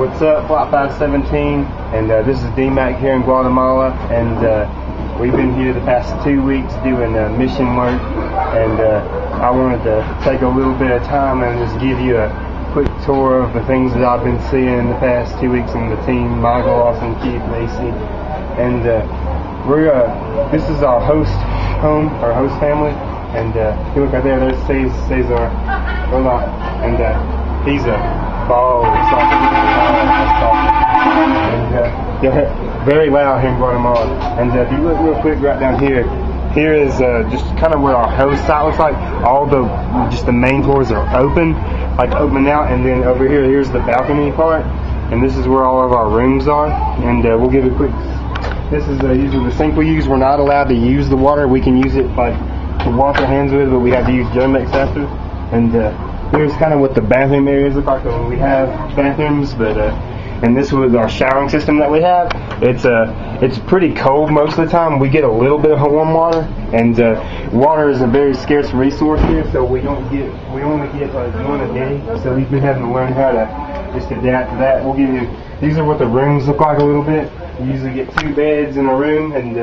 What's up, Flight 517, and this is D-Mac here in Guatemala, and we've been here the past 2 weeks doing mission work, and I wanted to take a little bit of time and just give you a quick tour of the things that I've been seeing in the past 2 weeks in the team, Michael, Austin, Keith, Macy, and this is our host home, our host family, and you look right there, there's Cesar, and he's a ball, and they're very loud here in Guatemala. And if you look real quick right down here, here is just kind of where our host site looks like. All the main floors are open out, and then over here, here's the balcony part, and this is where all of our rooms are. And we'll give a quick. This is usually the sink we use. We're not allowed to use the water. We can use it to wash our hands with, but we have to use Germex after. And here's kind of what the bathroom areas look like when we have bathrooms, and this was our showering system that we have. It's pretty cold most of the time. We get a little bit of warm water, and water is a very scarce resource here, so we only get like one a day. So we've been having to learn how to just adapt to that. We'll give you, these are what the rooms look like a little bit. You usually get 2 beds in a room, and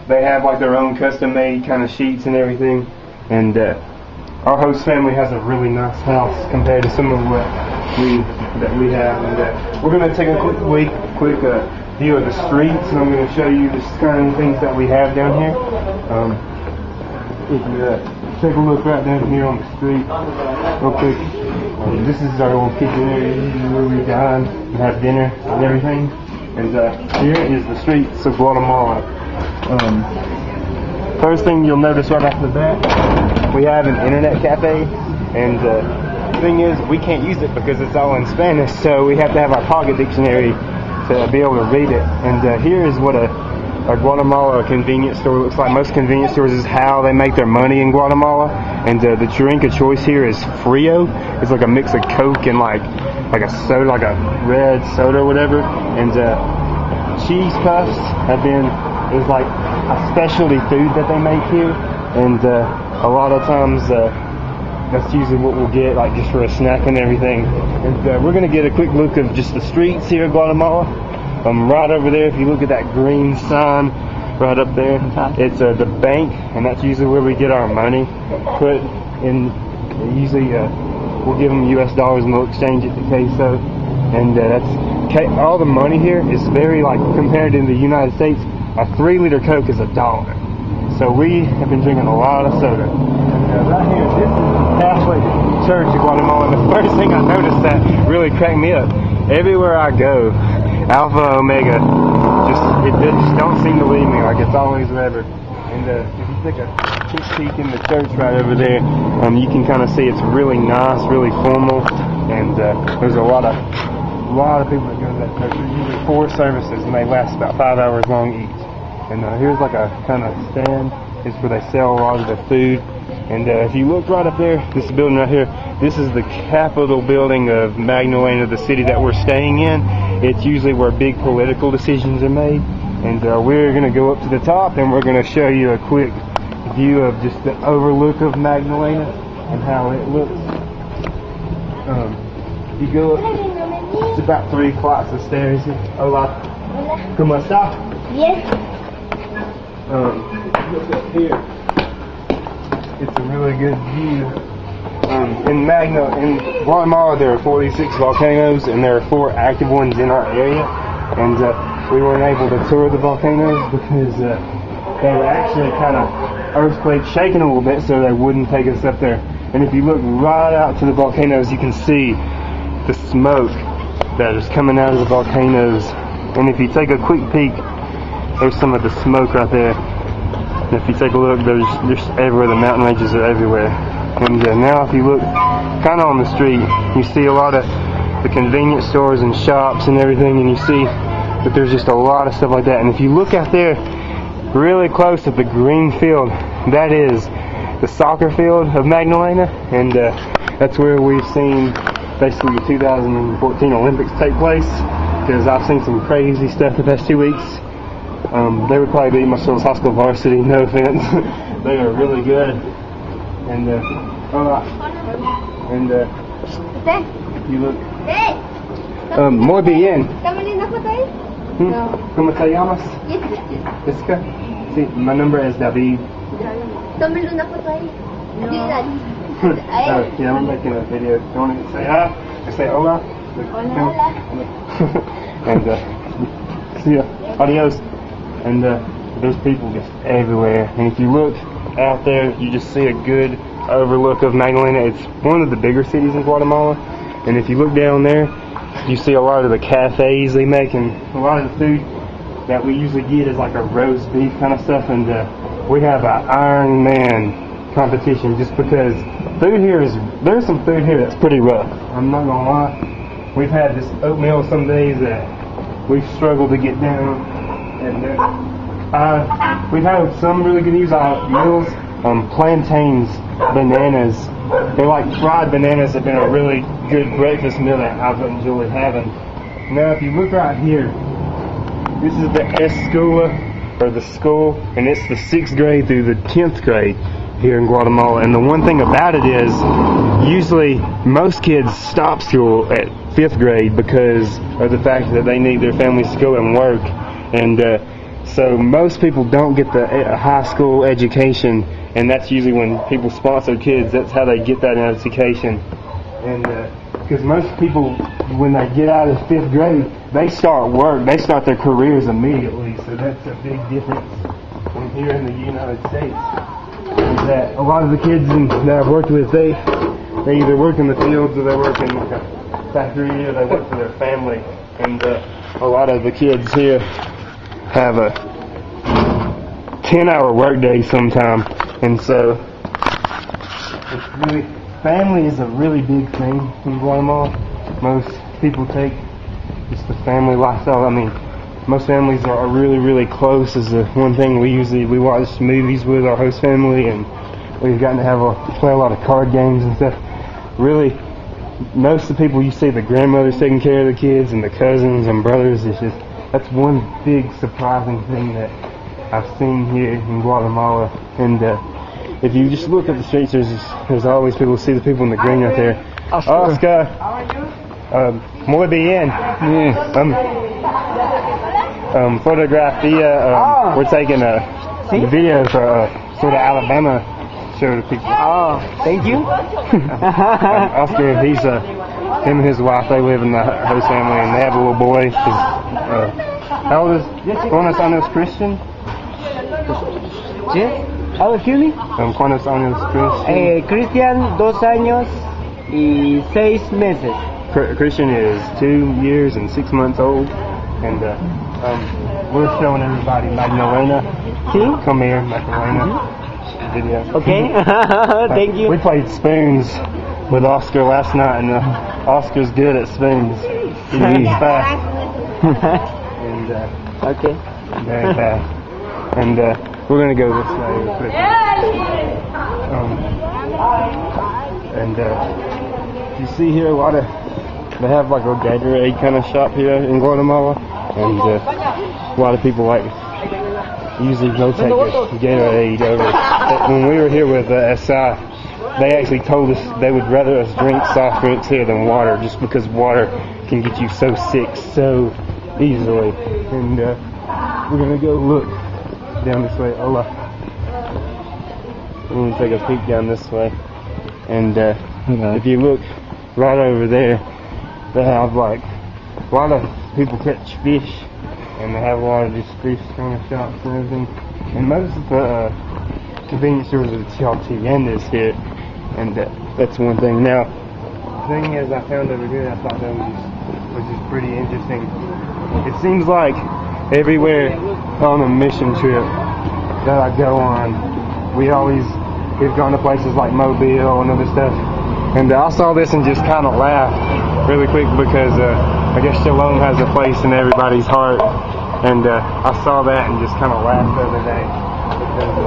they have like their own custom-made kind of sheets and everything. And our host family has a really nice house compared to some of what we have, and we're going to take a quick view of the streets, and I'm going to show you the kind of things that we have down here. If you take a look right down here on the street, real quick, this is our little kitchen area. This is where we dine and have dinner and everything. And here is the streets of Guatemala. First thing you'll notice right off the bat, we have an internet cafe, and the thing is, we can't use it because it's all in Spanish, so we have to have our pocket dictionary to be able to read it. And here is what a Guatemala convenience store looks like. Most convenience stores is how they make their money in Guatemala. And the drink of choice here is Frio. It's like a mix of Coke and like a soda, like a red soda or whatever. And cheese puffs is like a specialty food that they make here, and a lot of times that's usually what we'll get, like just for a snack and everything. And we're going to get a quick look of just the streets here in Guatemala. Right over there, if you look at that green sign right up there, it's the bank, and that's usually where we get our money put in. Usually we'll give them US dollars and they'll exchange it to peso. And all the money here is very, like, compared to the United States, a 3-liter Coke is $1. So we have been drinking a lot of soda. And right here, this is the Catholic Church of Guatemala. And the first thing I noticed that really cracked me up, everywhere I go, Alpha, Omega, they just don't seem to leave me, like it's always forever. And if you take a quick peek in the church right over there, you can kind of see it's really nice, really formal, and there's a lot of people that go to that church. There's usually 4 services, and they last about 5 hours long each. And here's like a kind of stand. It's where they sell a lot of the food. And if you look right up there, this building right here, this is the Capitol building of Magdalena, the city that we're staying in. It's usually where big political decisions are made. And we're going to go up to the top, and we're going to show you a quick view of just the overlook of Magdalena and how it looks. You go up, it's about 3 flights of stairs here. Hola. ¿Cómo está? Yes. Look up here. It's a really good view. In Guatemala, there are 46 volcanoes, and there are 4 active ones in our area. And we weren't able to tour the volcanoes because they were actually kind of earthquake shaking a little bit, so they wouldn't take us up there. And if you look right out to the volcanoes, you can see the smoke that is coming out of the volcanoes. And if you take a quick peek, there's some of the smoke right there. And if you take a look, there's everywhere, the mountain ranges are everywhere. And now if you look kind of on the street, you see a lot of the convenience stores and shops and everything, and you see that there's just a lot of stuff like that. And if you look out there really close at the green field, that is the soccer field of Magdalena, and that's where we've seen basically the 2014 Olympics take place, because I've seen some crazy stuff the past 2 weeks. They would probably beat Marcellus High School varsity, no offense. They are really good. And you look Muy bien. ¿También no puede? No. ¿Cómo te llamas? Jessica? Sí, mi nombre es David. ¿También una foto ahí? No. Yeah, I'm making a video. You want to say hi? Say hola? Hola. And see ya. Adios. And there's people just everywhere. And if you look out there, you just see a good overlook of Magdalena. It's one of the bigger cities in Guatemala. And if you look down there, you see a lot of the cafes they make, and a lot of the food that we usually get is like a roast beef kind of stuff. And we have an Iron Man competition just because there's some food here that's pretty rough. I'm not gonna lie. We've had this oatmeal some days that we've struggled to get down, and we've had some really good meals. Plantains, bananas. They're like fried bananas have been a really good breakfast meal that I've enjoyed having. Now, if you look right here, this is the escola, or the school, and it's the 6th grade through the 10th grade here in Guatemala. And the one thing about it is, usually most kids stop school at 5th grade because of the fact that they need their families to go and work. And so most people don't get the high school education, and that's usually when people sponsor kids. That's how they get that education. And because most people, when they get out of 5th grade, they start work. They start their careers immediately. So that's a big difference from here in the United States. Is that a lot of the kids that I've worked with, they either work in the fields or they work in like a factory or they work for their family. And a lot of the kids here have a 10-hour workday sometime. And so it's really, family is a really big thing in Guatemala. Most people take just the family lifestyle. I mean, most families are really, really close. Is the one thing we watch movies with our host family, and we've gotten to play a lot of card games and stuff. Really, most of the people you see, the grandmothers taking care of the kids and the cousins and brothers. That's one big surprising thing that I've seen here in Guatemala. And if you just look at the streets, there's always people. See the people in the green right there. Oscar. How are you? Muy bien. Photografia. We're taking a video for sort of Alabama show to people. Oh, thank you. Oscar, him and his wife, they live in the host family, and they have a little boy. How old is ¿Cuántos años Christian? Yes. Oh, excuse me? ¿Cuántos años Christian? Christian, 2 años y 6 meses. Christian is 2 years and 6 months old, and we're showing everybody Magdalena. See? Come here, Magdalena. Video. Okay. Thank you. We played spoons with Oscar last night, and Oscar's good at spoons. He's fast. And okay. Very fast. And we're gonna go this way real quick. And you see here a lot of, they have like a Gatorade kind of shop here in Guatemala, and a lot of people usually go take a Gatorade over. When we were here with SI, they actually told us they would rather us drink soft drinks here than water, just because water can get you so sick so easily. And we're gonna go look down this way. Hola. We're gonna take a peek down this way, and if you look right over there, they have like a lot of people catch fish, and they have a lot of just fish kind of shops and everything. And most of the convenience stores are tiendas here, and that's one thing. Now, the thing is, I found over here, I thought that was just pretty interesting. It seems like everywhere on a mission trip that I go on, we've gone to places like Mobile and other stuff, and I saw this and just kind of laughed really quick because I guess Shalom has a place in everybody's heart, and I saw that and just kind of laughed the other day because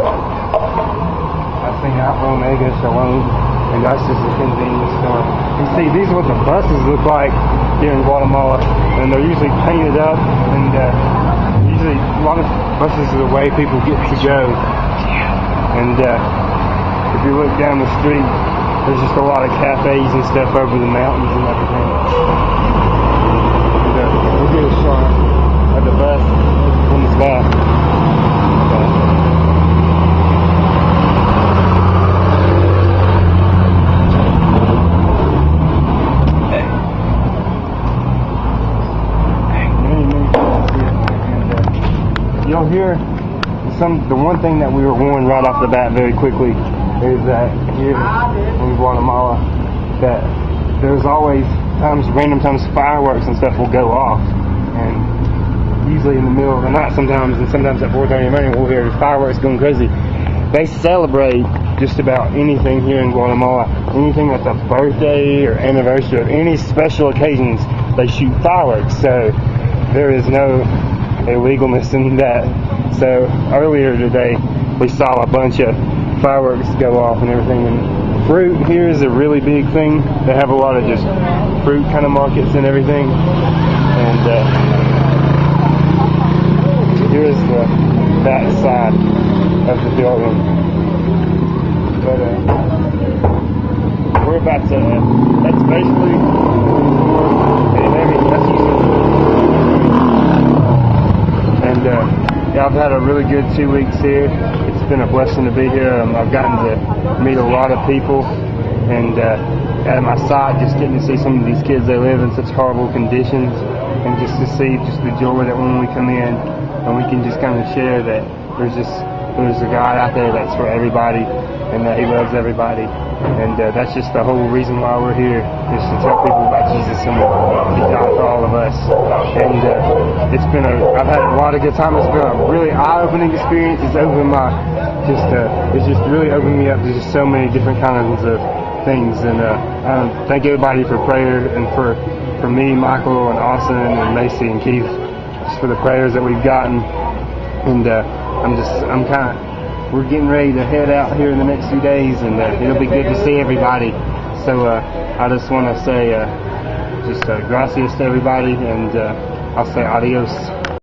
I seen Alpha Omega Shalom, and that's just a convenience store. You see, these are what the buses look like here in Guatemala, and they're usually painted up, and usually a lot of buses are the way people get to go. And if you look down the street, there's just a lot of cafes and stuff over the mountains and everything. you'll hear the one thing that we were warned right off the bat very quickly is that here in Guatemala that there's always random times fireworks and stuff will go off, and usually in the middle of the night sometimes, and sometimes at 4:30 in the morning we'll hear fireworks going crazy. They celebrate just about anything here in Guatemala. Anything that's a birthday or anniversary or any special occasions, they shoot fireworks. So there is no illegalness in that. So earlier today we saw a bunch of fireworks go off and everything. And fruit here is a really big thing. They have a lot of just fruit kind of markets and everything. And here's that side of the building. But we're about to, that's basically and yeah, I've had a really good 2 weeks here. It's been a blessing to be here. I've gotten to meet a lot of people, and at my site, just getting to see some of these kids, they live in such horrible conditions, and just to see just the joy that when we come in and we can just kind of share that there's a God out there that's for everybody, and that He loves everybody, and that's just the whole reason why we're here, is to tell people about Jesus and He died for all of us. And I've had a lot of good time. It's been a really eye-opening experience. It's opened it's just really opened me up to just so many different kinds of things. And thank everybody for prayer, and for me, Michael, and Austin, and Macy, and Keith, just for the prayers that we've gotten. And we're getting ready to head out here in the next few days, and it'll be good to see everybody. So I just want to say gracias to everybody, and I'll say adios.